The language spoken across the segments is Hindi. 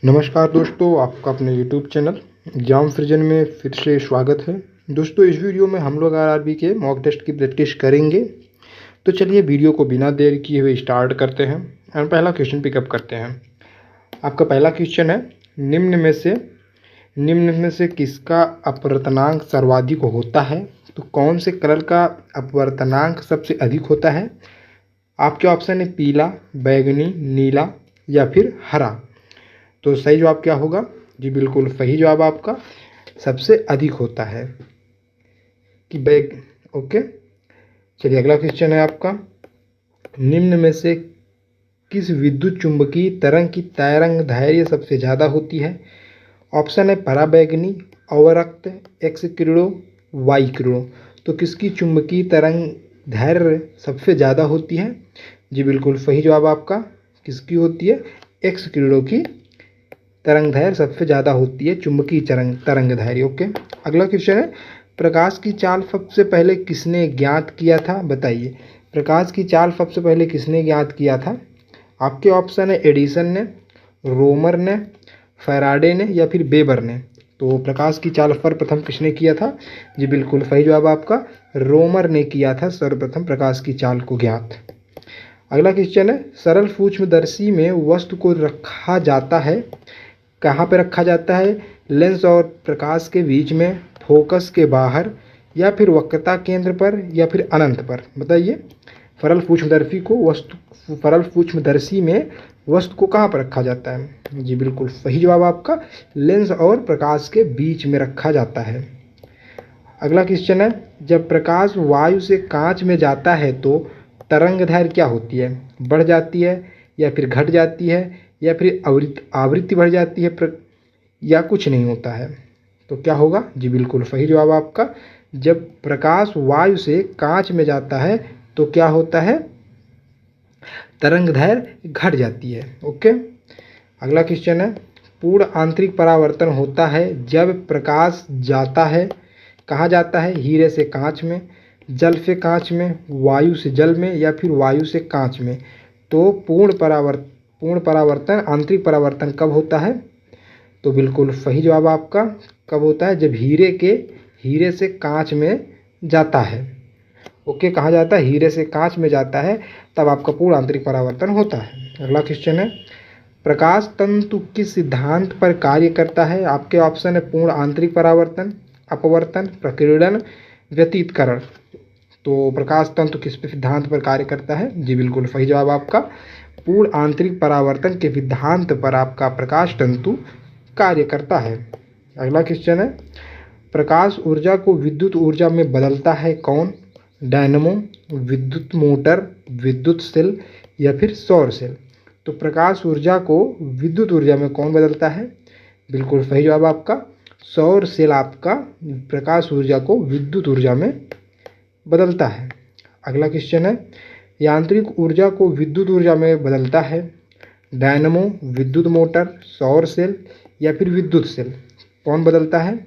नमस्कार दोस्तों, आपका अपने YouTube चैनल एग्जाम फ्रिजन में फिर से स्वागत है। दोस्तों, इस वीडियो में हम लोग आरआरबी के मॉक टेस्ट की प्रैक्टिस करेंगे। तो चलिए वीडियो को बिना देर किए हुए स्टार्ट करते हैं और पहला क्वेश्चन पिकअप करते हैं। आपका पहला क्वेश्चन है, निम्न में से किसका अपवर्तनांक सर्वाधिक होता है? तो कौन से कलर का अपवर्तनांक सबसे अधिक होता है? आपके ऑप्शन है पीला, बैगनी, नीला या फिर हरा। तो सही जवाब क्या होगा? जी बिल्कुल सही जवाब आपका सबसे अधिक होता है कि बैग। ओके, चलिए अगला क्वेश्चन है आपका, निम्न में से किस विद्युत चुंबकीय तरंग की तरंग दैर्घ्य सबसे ज़्यादा होती है? ऑप्शन है पराबैंगनी, अवरक्त, एक्स किरणों, वाई किरणों। तो किसकी चुंबकीय तरंग दैर्घ्य सबसे ज़्यादा होती है? जी बिल्कुल सही जवाब आपका किसकी होती है? एक्स किरणों की तरंग दैर्घ्य सबसे ज़्यादा होती है, चुंबकीय तरंग दैर्घ्य। ओके, अगला क्वेश्चन है, प्रकाश की चाल सबसे पहले किसने ज्ञात किया था? बताइए, प्रकाश की चाल सबसे पहले किसने ज्ञात किया था? आपके ऑप्शन है एडिसन ने, रोमर ने, फैराडे ने या फिर वेबर ने। तो प्रकाश की चाल सर्वप्रथम किसने किया था? जी बिल्कुल सही जवाब आपका रोमर ने किया था सर्वप्रथम प्रकाश की चाल को ज्ञात। अगला क्वेश्चन है, सरल सूक्ष्मदर्शी में वस्तु को रखा जाता है, कहाँ पे रखा जाता है? लेंस और प्रकाश के बीच में, फोकस के बाहर या फिर वक्रता केंद्र पर या फिर अनंत पर? बताइए, सरल सूक्ष्मदर्शी में वस्तु को कहाँ पर रखा जाता है? जी बिल्कुल सही जवाब आपका लेंस और प्रकाश के बीच में रखा जाता है। अगला क्वेश्चन है, जब प्रकाश वायु से कांच में जाता है तो तरंग दैर्घ्य क्या होती है? बढ़ जाती है या फिर घट जाती है या फिर आवृत्ति बढ़ जाती है या कुछ नहीं होता है? तो क्या होगा? जी बिल्कुल सही जवाब आपका जब प्रकाश वायु से कांच में जाता है तो क्या होता है? तरंग दैर्घ्य घट जाती है। ओके, अगला क्वेश्चन है, पूर्ण आंतरिक परावर्तन होता है जब प्रकाश जाता है, कहाँ जाता है? हीरे से कांच में, जल से कांच में, वायु से जल में या फिर वायु से कांच में। तो पूर्ण परावर्तन, आंतरिक परावर्तन कब होता है? तो बिल्कुल सही जवाब आपका कब होता है? जब हीरे से कांच में जाता है। ओके, कहाँ जाता है? हीरे से कांच में जाता है, तब आपका पूर्ण आंतरिक परावर्तन होता है। अगला क्वेश्चन है, प्रकाश तंतु किस सिद्धांत पर कार्य करता है? आपके ऑप्शन है पूर्ण आंतरिक परावर्तन, अपवर्तन, प्रकीर्णन, व्यतिकरण। तो प्रकाश तंतु किस सिद्धांत पर कार्य करता है? जी बिल्कुल सही जवाब आपका पूर्ण आंतरिक परावर्तन के सिद्धांत पर आपका प्रकाश तंतु कार्य करता है। अगला क्वेश्चन है, प्रकाश ऊर्जा को विद्युत ऊर्जा में बदलता है कौन? डायनमो, विद्युत मोटर, विद्युत सेल या फिर सौर सेल। तो प्रकाश ऊर्जा को विद्युत ऊर्जा में कौन बदलता है? बिल्कुल सही जवाब आपका सौर सेल आपका प्रकाश ऊर्जा को विद्युत ऊर्जा में बदलता है। अगला क्वेश्चन है, यांत्रिक ऊर्जा को विद्युत ऊर्जा में बदलता है डायनमो, विद्युत मोटर, सौर सेल या फिर विद्युत सेल। कौन बदलता है?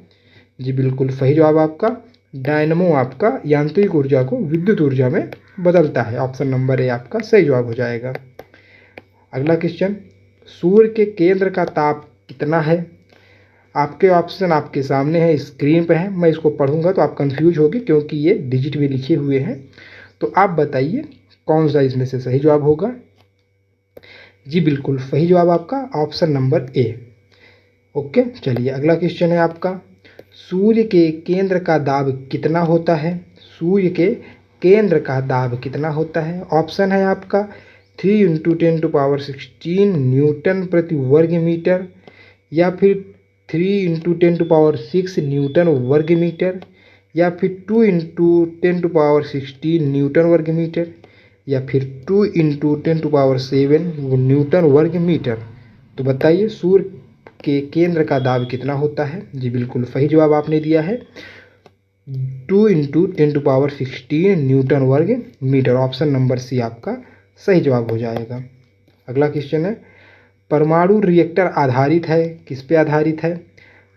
जी बिल्कुल सही जवाब आपका डायनमो आपका यांत्रिक ऊर्जा को विद्युत ऊर्जा में बदलता है। ऑप्शन नंबर ए आपका सही जवाब हो जाएगा। अगला क्वेश्चन, सूर्य के केंद्र का ताप कितना है? आपके ऑप्शन आपके सामने है, स्क्रीन पे है। मैं इसको पढ़ूंगा तो आप कंफ्यूज होगी क्योंकि ये डिजिट में लिखे हुए हैं। तो आप बताइए कौन सा इसमें से सही जवाब होगा? जी बिल्कुल सही जवाब आपका ऑप्शन नंबर ए। ओके, चलिए अगला क्वेश्चन है आपका, सूर्य के केंद्र का दाब कितना होता है? सूर्य के केंद्र का दाब कितना होता है? ऑप्शन है आपका 3 × 10⁻16 न्यूटन प्रति वर्ग मीटर या फिर 3 × 10⁻6 न्यूटन वर्ग मीटर या फिर 2 × 10⁻16 न्यूटन वर्ग मीटर या फिर 2 × 10⁻7 न्यूटन वर्ग मीटर। तो बताइए सूर्य के केंद्र का दाब कितना होता है? जी बिल्कुल सही जवाब आपने दिया है 2 × 10⁻16 न्यूटन वर्ग मीटर। ऑप्शन नंबर सी आपका सही जवाब हो जाएगा। अगला क्वेश्चन है, परमाणु रिएक्टर आधारित है, किस पे आधारित है?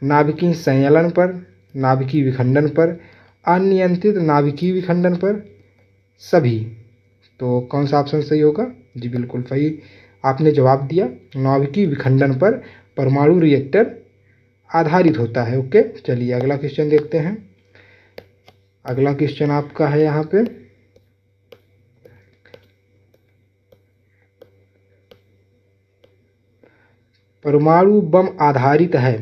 नाभिकीय संयलन पर, नाभिकीय विखंडन पर, अनियंत्रित नाभिकीय विखंडन पर, सभी। तो कौन सा ऑप्शन सही होगा? जी बिल्कुल सही आपने जवाब दिया, नाभिकीय विखंडन पर परमाणु रिएक्टर आधारित होता है। ओके, चलिए अगला क्वेश्चन देखते हैं। अगला क्वेश्चन आपका है यहाँ पे, परमाणु बम आधारित है।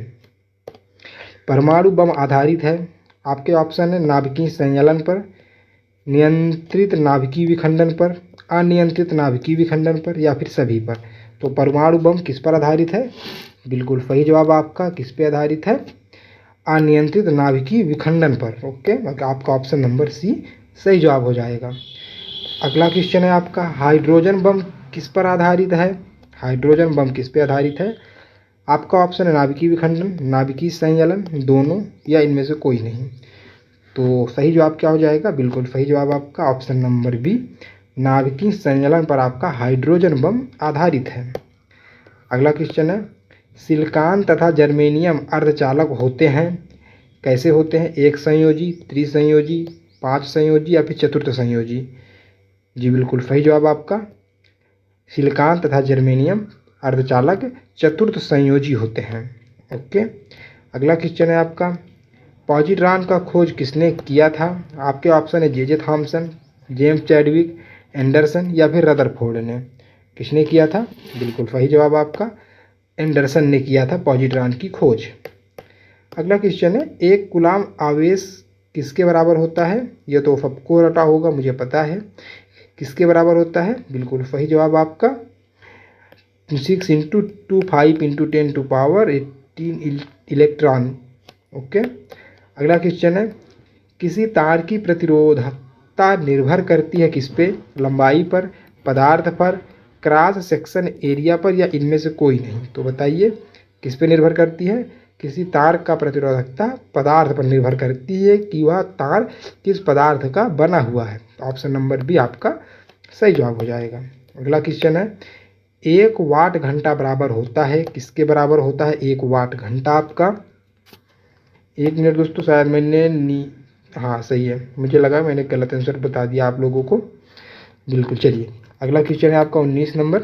परमाणु बम आधारित है, आपके ऑप्शन है नाभिकीय संचालन पर, नियंत्रित नाभिकीय विखंडन पर, अनियंत्रित नाभिकीय विखंडन पर, या फिर सभी पर। तो परमाणु बम किस पर आधारित है? बिल्कुल सही जवाब आपका किस पे आधारित है? अनियंत्रित नाभिकीय विखंडन पर। ओके, आपका ऑप्शन नंबर सी सही जवाब हो जाएगा। अगला क्वेश्चन है आपका, हाइड्रोजन बम किस पर आधारित है? हाइड्रोजन बम किस पे आधारित है? आपका ऑप्शन है नाभिकीय विखंडन, नाभिकीय संचालन, दोनों, या इनमें से कोई नहीं। तो सही जवाब क्या हो जाएगा? बिल्कुल सही जवाब आपका ऑप्शन नंबर बी, नाभिकीय संचालन पर आपका हाइड्रोजन बम आधारित है। अगला क्वेश्चन है, सिलिकॉन तथा जर्मेनियम अर्धचालक होते हैं, कैसे होते हैं? एक संयोजी, त्रिसंयोजी, 5 संयोजी, या फिर चतुर्थ संयोजी? जी बिल्कुल सही जवाब आपका, सिलिकॉन तथा जर्मेनियम अर्धचालक चतुर्थ संयोजी होते हैं। ओके, अगला क्वेश्चन है आपका, पॉजिट्रॉन का खोज किसने किया था? आपके ऑप्शन है J Thomson, James Chadwick, Anderson, या फिर रदरफोर्ड ने। किसने किया था? बिल्कुल सही जवाब आपका एंडरसन ने किया था पॉजिट्रॉन की खोज। अगला क्वेश्चन है, एक कूलाम आवेश किसके बराबर होता है? यह तो सबको रटा होगा, मुझे पता है। किसके बराबर होता है? बिल्कुल सही जवाब आपका 6 × 2 5 × 10⁻18 इलेक्ट्रॉन। ओके, अगला क्वेश्चन है, किसी तार की प्रतिरोधकता निर्भर करती है किस पे? लंबाई पर, पदार्थ पर, क्रॉस सेक्शन एरिया पर, या इनमें से कोई नहीं। तो बताइए किस पे निर्भर करती है? किसी तार का प्रतिरोधकता पदार्थ पर निर्भर करती है कि वह तार किस पदार्थ का बना हुआ है। ऑप्शन नंबर बी आपका सही जवाब हो जाएगा। अगला क्वेश्चन है, 1 वाट घंटा बराबर होता है, किसके बराबर होता है 1 वाट घंटा? आपका 1 मिनट दोस्तों, शायद मैंने हाँ सही है, मुझे लगा मैंने गलत आंसर बता दिया आप लोगों को। बिल्कुल, चलिए अगला क्वेश्चन है आपका 19 नंबर,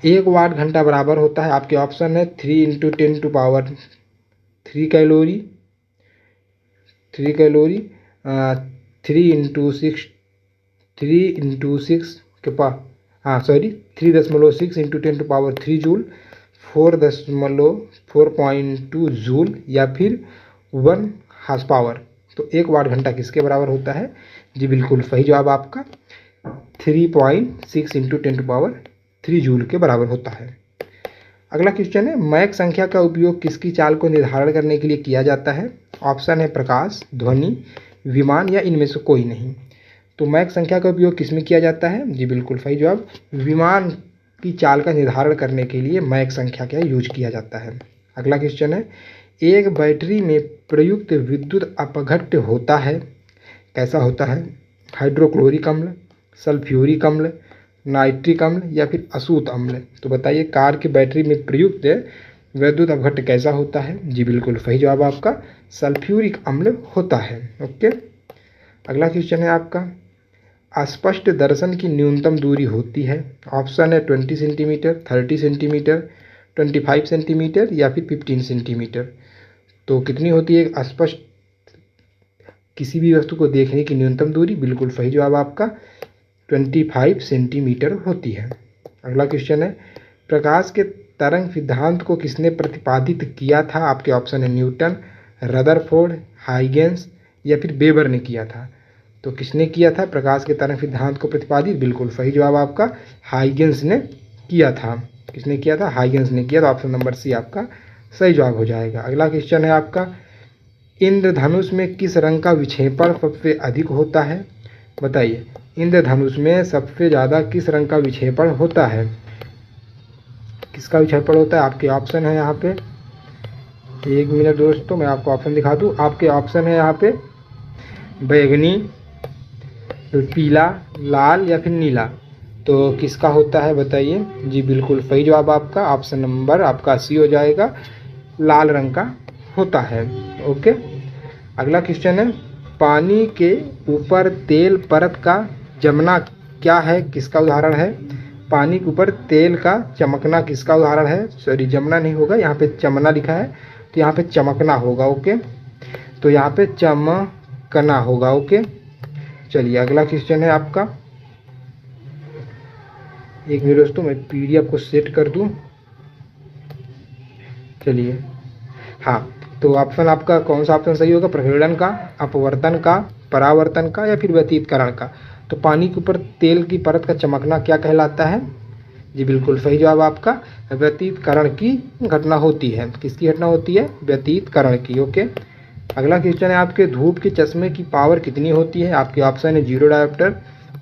1 वाट घंटा बराबर होता है, आपके ऑप्शन है 3 × 10⁻3 कैलोरी, 3 कैलोरी, 3.6 × 10⁻3 जूल, 4.2 जूल, या फिर 1 हार्स पावर। तो 1 वाट घंटा किसके बराबर होता है? जी बिल्कुल सही जवाब आपका 3.6 × 10⁻3 जूल के बराबर होता है। अगला क्वेश्चन है, मैक संख्या का उपयोग किसकी चाल को निर्धारण करने के लिए किया जाता है? ऑप्शन है प्रकाश, ध्वनि, विमान, या इनमें से कोई नहीं। तो मैक संख्या का उपयोग किस में किया जाता है? जी बिल्कुल सही जवाब, विमान की चाल का निर्धारण करने के लिए मैक संख्या का यूज किया जाता है। अगला क्वेश्चन है, एक बैटरी में प्रयुक्त विद्युत अपघट्य होता है, कैसा होता है? हाइड्रोक्लोरिक अम्ल, सल्फ्यूरिक अम्ल, नाइट्रिक अम्ल, या फिर असूत अम्ल। तो बताइए कार की बैटरी में प्रयुक्त विद्युत अपघट्य कैसा होता है? जी बिल्कुल सही जवाब आपका सल्फ्यूरिक अम्ल होता है। ओके, अगला क्वेश्चन है आपका, अस्पष्ट दर्शन की न्यूनतम दूरी होती है, ऑप्शन है 20 सेंटीमीटर, 30 सेंटीमीटर, 25 सेंटीमीटर, या फिर 15 सेंटीमीटर। तो कितनी होती है अस्पष्ट किसी भी वस्तु को देखने की न्यूनतम दूरी? बिल्कुल सही जवाब आपका 25 सेंटीमीटर होती है। अगला क्वेश्चन है, प्रकाश के तरंग सिद्धांत को किसने प्रतिपादित किया था? आपके ऑप्शन है न्यूटन, रदरफोर्ड, हाइगेंस, या फिर वेबर ने किया था। तो किसने किया था प्रकाश के तरंग सिद्धांत को प्रतिपादित? बिल्कुल सही जवाब आपका हाइगेंस ने किया था। किसने किया था? हाइगेंस ने किया। तो ऑप्शन नंबर सी आपका सही जवाब हो जाएगा। अगला क्वेश्चन है आपका, इंद्रधनुष में किस रंग का विक्षेपण सबसे अधिक होता है? बताइए इंद्रधनुष में सबसे ज़्यादा किस रंग का विक्षेपण होता है? किसका विक्षेपण होता है? आपके ऑप्शन है यहाँ पे, 1 मिनट दोस्तों मैं आपको ऑप्शन दिखा दूँ। आपके ऑप्शन है यहाँ पे बैगनी, पीला, लाल, या फिर नीला। तो किसका होता है बताइए? जी बिल्कुल सही जवाब आपका ऑप्शन नंबर आपका सी हो जाएगा, लाल रंग का होता है। ओके, अगला क्वेश्चन है, पानी के ऊपर तेल परत का जमना क्या है? किसका उदाहरण है? पानी के ऊपर तेल का चमकना किसका उदाहरण है? सॉरी, जमना नहीं होगा, यहाँ पे चमना लिखा है तो यहाँ पे चमकना होगा। ओके, तो यहाँ पे चमकना होगा। ओके, चलिए अगला क्वेश्चन है आपका। एक मिनट दोस्तों, मैं PDF को सेट कर दूं। चलिए, हाँ, तो ऑप्शन आपका कौन सा ऑप्शन सही होगा? प्रकीर्णन का, अपवर्तन का, परावर्तन का या फिर व्यतीतकरण का? तो पानी के ऊपर तेल की परत का चमकना क्या कहलाता है? जी बिल्कुल सही जवाब आपका व्यतीतकरण की घटना होती है। किसकी घटना होती है? व्यतीतकरण की। ओके, अगला क्वेश्चन है आपके, धूप के चश्मे की पावर कितनी होती है? आपके ऑप्शन है 0 डायोप्टर,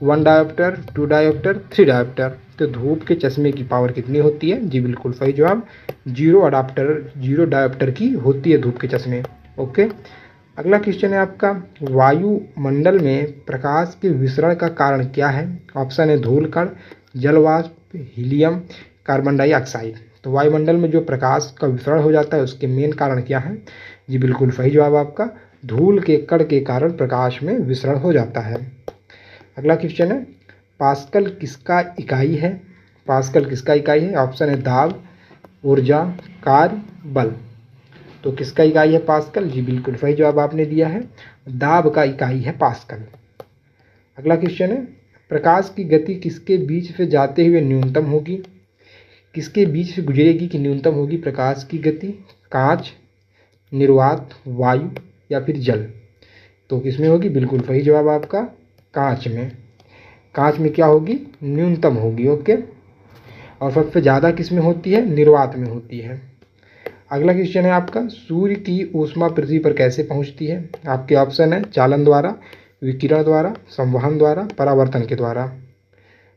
1 डायोप्टर, 2 डायोप्टर, 3 डायोप्टर। तो धूप के चश्मे की पावर कितनी होती है? जी बिल्कुल सही जवाब 0 डायोप्टर की होती है धूप के चश्मे। ओके, अगला क्वेश्चन है आपका, वायुमंडल में प्रकाश के विसरण का कारण क्या है? ऑप्शन है धूल कण, जलवाष्प, हीलियम, कार्बन डाइऑक्साइड। तो वायुमंडल में जो प्रकाश का विसरण हो जाता है उसके मेन कारण क्या है? जी बिल्कुल सही जवाब आपका धूल के कण के कारण प्रकाश में विसरण हो जाता है। अगला क्वेश्चन है, पास्कल किसका इकाई है? पास्कल किसका इकाई है? ऑप्शन है दाब, ऊर्जा, कार्य, बल। तो किसका इकाई है पास्कल? जी बिल्कुल सही जवाब आपने दिया है, दाब का इकाई है पास्कल। अगला क्वेश्चन है, प्रकाश की गति किसके बीच से जाते हुए न्यूनतम होगी? किसके बीच से गुजरेगी कि न्यूनतम होगी प्रकाश की गति? कांच, निर्वात, वायु या फिर जल? तो किसमें होगी? बिल्कुल सही जवाब आपका कांच में। कांच में क्या होगी? न्यूनतम होगी। ओके, और सबसे ज़्यादा किसमें होती है? निर्वात में होती है। अगला क्वेश्चन है आपका, सूर्य की ऊष्मा पृथ्वी पर कैसे पहुंचती है? आपके ऑप्शन है चालन द्वारा, विकिरण द्वारा, संवहन द्वारा, परावर्तन के द्वारा।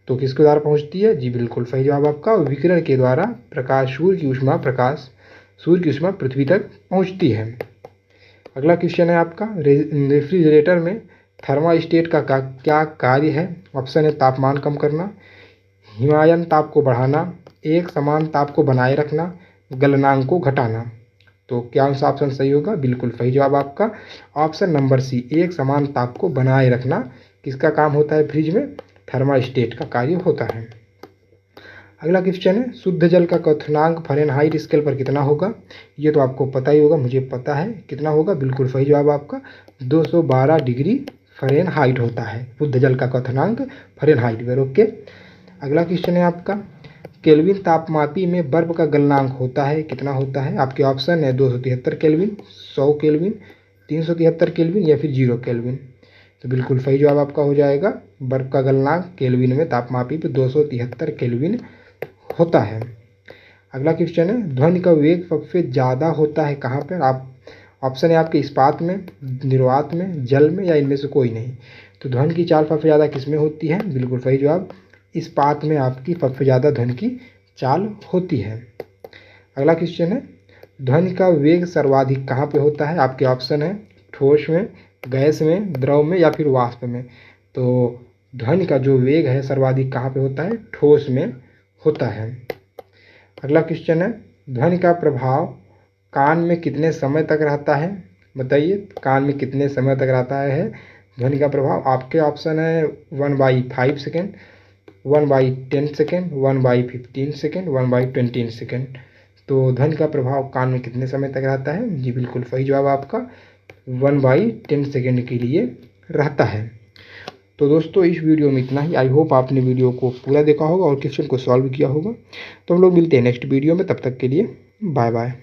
तो किसके द्वारा पहुंचती है? जी बिल्कुल सही जवाब आपका विकिरण के द्वारा सूर्य की ऊष्मा पृथ्वी तक पहुंचती है। अगला क्वेश्चन है आपका, रेफ्रिजरेटर में थर्मास्टेट का क्या कार्य है? ऑप्शन है तापमान कम करना, हिमायन ताप को बढ़ाना, एक समान ताप को बनाए रखना, गलनांक को घटाना। तो क्या सा ऑप्शन सही होगा? बिल्कुल सही जवाब आपका ऑप्शन नंबर सी, एक समान ताप को बनाए रखना किसका काम होता है? फ्रिज में थर्मास्टेट का कार्य होता है। अगला क्वेश्चन है, शुद्ध जल का क्वथनांक फ़ारेनहाइट स्केल पर कितना होगा? ये तो आपको पता ही होगा, मुझे पता है कितना होगा। बिल्कुल सही जवाब आपका 212 डिग्री फ़ारेनहाइट होता है शुद्ध जल का क्वथनांक फ़ारेनहाइट पर। ओके, अगला क्वेश्चन है आपका, केल्विन तापमापी में बर्फ का गलनांक होता है कितना होता है? आपके ऑप्शन है 273 केल्विन, 100 केल्विन, 373 केल्विन या फिर 0 केल्विन। तो बिल्कुल सही जवाब आपका हो जाएगा बर्फ का गलनांक केल्विन में तापमापी पे 273 केल्विन होता है। अगला क्वेश्चन है, ध्वनि का वेग सबसे ज़्यादा होता है कहाँ पर? आप ऑप्शन है आपके इस्पात में, निर्वात में, जल में या इनमें से कोई नहीं। तो ध्वनि की चाल सबसे ज़्यादा किसमें होती है? बिल्कुल सही जवाब इस्पात में आपकी सबसे ज़्यादा ध्वनि की चाल होती है। अगला क्वेश्चन है, ध्वनि का वेग सर्वाधिक कहाँ पे होता है? आपके ऑप्शन है ठोस में, गैस में, द्रव में या फिर वाष्प में। तो ध्वनि का जो वेग है सर्वाधिक कहाँ पे होता है? ठोस में होता है। अगला क्वेश्चन है, ध्वनि का प्रभाव कान में कितने समय तक रहता है? बताइए, कान में कितने समय तक रहता है ध्वनि का प्रभाव? आपके ऑप्शन है 1/5 सेकेंड, 1/10 सेकेंड, 1/15 सेकेंड, 1/20 सेकेंड। तो ध्वनि का प्रभाव कान में कितने समय तक रहता है? जी बिल्कुल सही जवाब आपका 1/10 सेकेंड के लिए रहता है। तो दोस्तों इस वीडियो में इतना ही। आई होप आपने वीडियो को पूरा देखा होगा और क्वेश्चन को सॉल्व किया होगा। तो हम लोग मिलते हैं नेक्स्ट वीडियो में, तब तक के लिए बाय बाय।